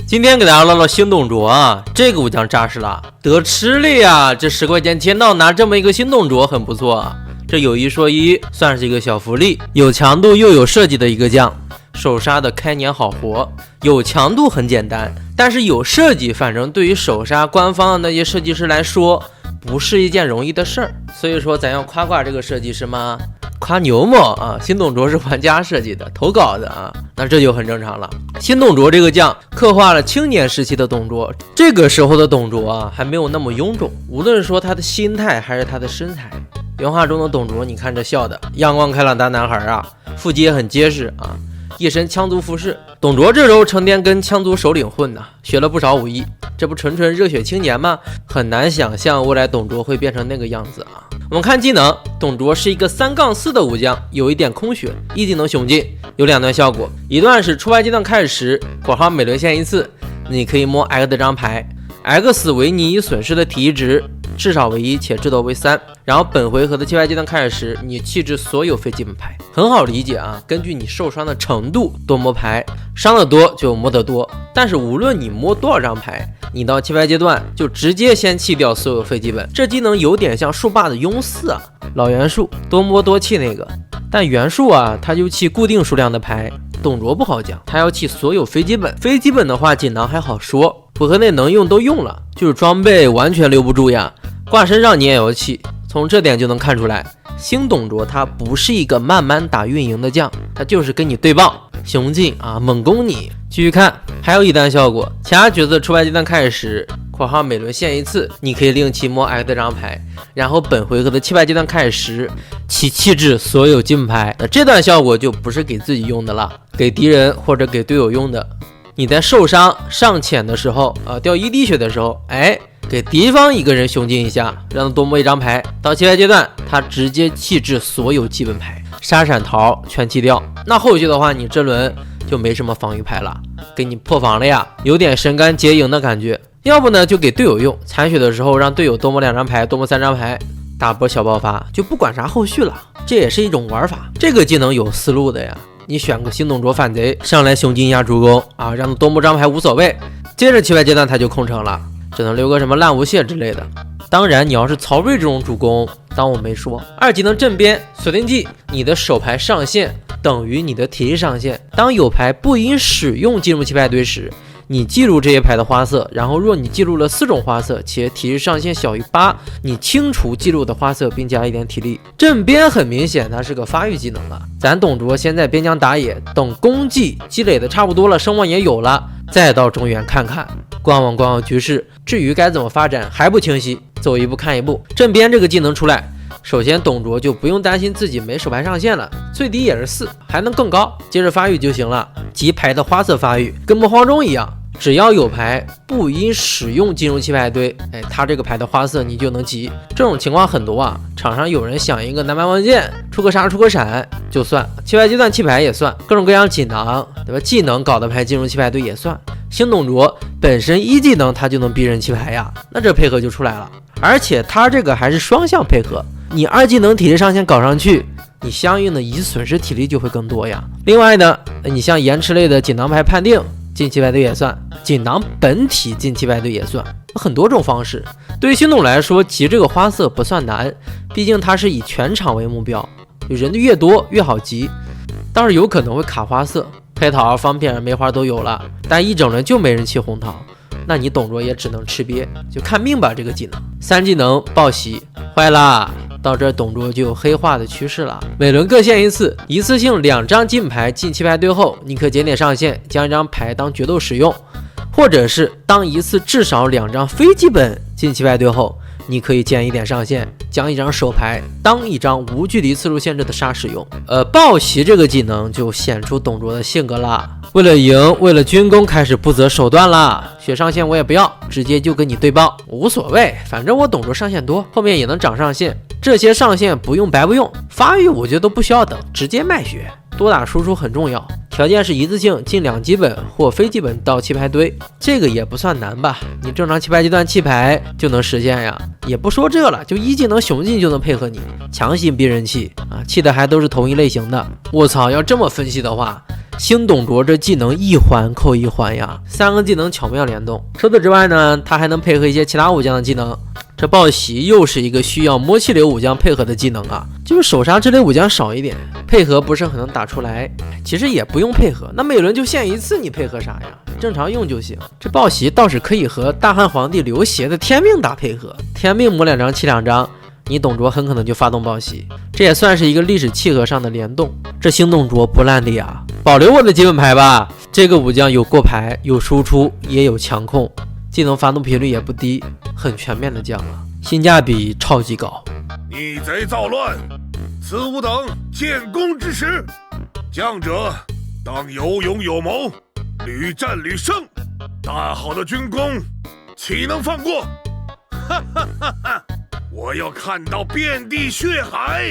今天给大家唠唠新董卓啊，这个武将扎实了，得吃了呀！这10块钱签到拿这么一个新董卓很不错啊。这有一说一，算是一个小福利，有强度又有设计的一个将，首杀的开年好活。有强度很简单，但是有设计，反正对于首杀官方的那些设计师来说，不是一件容易的事儿。所以说咱要夸这个设计师吗？夸牛某啊，新董卓是玩家设计的，投稿的啊，那这就很正常了。新董卓这个将刻画了青年时期的董卓，这个时候的董卓啊，还没有那么臃肿，无论说他的心态还是他的身材。原话中的董卓，你看这笑的阳光开朗大男孩啊，腹肌也很结实啊，一身羌族服饰。董卓这时候成天跟羌族首领混呐，学了不少武艺，这不纯热血青年吗？很难想象未来董卓会变成那个样子啊。我们看技能，董卓是一个3-4的武将，有一点空血，一技能雄劲，有2段效果，一段是出牌阶段开始时（每轮限1次），你可以摸 X 的张牌 ，X 为你已损失的体值至少为1且至多为3，然后本回合的弃牌阶段开始时，你弃置所有非基本牌。很好理解啊，根据你受伤的程度多摸牌，伤得多就摸得多。但是无论你摸多少张牌，你到弃牌阶段就直接先弃掉所有非基本。这技能有点像树霸的庸4啊，老袁术多摸多弃那个。但袁术啊，他就弃固定数量的牌，董卓不好讲，他要弃所有非基本。非基本的话，锦囊还好说，回合内能用都用了，就是装备完全留不住呀。挂身上你也要弃，从这点就能看出来，新董卓他不是一个慢慢打运营的将，他就是跟你对棒雄劲啊，猛攻你。继续看，还有一段效果，其他角色出牌阶段开始时（每轮限1次），你可以另弃摸 X 张牌，然后本回合的弃牌阶段开始时，弃置所有金牌。那这段效果就不是给自己用的了，给敌人或者给队友用的。你在受伤上浅的时候掉1滴血的时候，给敌方一个人雄劲一下，让他多摸1张牌，到弃牌阶段他直接弃置所有基本牌，杀闪逃全弃掉。那后续的话，你这轮就没什么防御牌了，给你破防了呀，有点神干劫营的感觉。要不呢就给队友用，残血的时候让队友多摸2张牌，多摸3张牌，大波小爆发，就不管啥后续了，这也是一种玩法。这个技能有思路的呀，你选个新董卓反贼上来雄劲一下助攻啊，让他多摸张牌无所谓，接着弃牌阶段他就空城了，只能留个什么烂无懈之类的。当然你要是曹睿这种主攻，当我没说。2技能镇边锁定技，你的手牌上限等于你的体力上限，当有牌不应使用进入弃牌堆时，你记录这些牌的花色，然后若你记录了4种花色且体力上限小于8，你清除记录的花色并加1点体力。镇边很明显它是个发育技能了，咱董卓先在边疆打野，等功绩积累的差不多了，声望也有了，再到中原看看，观望局势。至于该怎么发展还不清晰，走一步看一步。镇边这个技能出来，首先董卓就不用担心自己没手牌上限了，最低也是4，还能更高，接着发育就行了。集牌的花色发育跟魔方中一样，只要有牌不应使用进入弃牌堆，他这个牌的花色你就能集。这种情况很多啊，场上有人想一个南蛮万剑，出个杀出个闪就算，弃牌阶段弃牌也算，各种各样锦囊对吧？技能搞的牌进入弃牌堆也算。新董卓本身1技能他就能逼人弃牌呀，那这配合就出来了，而且他这个还是双向配合，你2技能体力上限搞上去，你相应的已损失体力就会更多呀。另外呢，你像延迟类的锦囊牌判定进弃牌队也算，锦囊本体进弃牌队也算，很多种方式。对于新董来说，集这个花色不算难，毕竟它是以全场为目标，人的越多越好集。倒是有可能会卡花色，黑桃、方片、梅花都有了，但一整轮就没人弃红桃，那你董卓也只能吃瘪，就看命吧。这个技能3技能报喜坏啦，到这董卓就有黑化的趋势了。每轮各限1次，一次性2张金牌进弃牌堆后，你可减点上限，将1张牌当决斗使用，或者是当一次至少2张非基本进弃牌堆后，你可以减1点上限，将1张手牌当1张无距离次数限制的杀使用。报喜这个技能就显出董卓的性格啦，为了赢，为了军功开始不择手段啦，血上限我也不要，直接就跟你对爆，无所谓，反正我董卓上限多，后面也能涨上限，这些上限不用白不用，发育我觉得都不需要等，直接卖血。多打输出很重要，条件是一次性进2基本或非基本到弃牌堆，这个也不算难吧？你正常弃牌阶段弃牌就能实现呀。也不说这了，就1技能雄进就能配合你，强行逼人气啊！弃的还都是同一类型的。我操，要这么分析的话，星董卓这技能一环扣一环呀，3个技能巧妙联动。除此之外呢，它还能配合一些其他武将的技能。这暴袭又是一个需要摸气流武将配合的技能啊，就是手杀之类武将少一点，配合不是很能打出来。其实也不用配合，那每轮就限1次，你配合啥呀？正常用就行。这暴袭倒是可以和大汉皇帝刘协的天命打配合，天命磨2张弃2张，你董卓很可能就发动暴袭，这也算是一个历史契合上的联动。这星董卓不烂的呀，保留我的基本牌吧。这个武将有过牌，有输出，也有强控，技能发动频率也不低，很全面的将了，性价比超级高。逆贼造乱，此吾等建功之时，将者当有勇有谋，屡战屡胜。大好的军功，岂能放过？哈哈哈哈！我要看到遍地血海！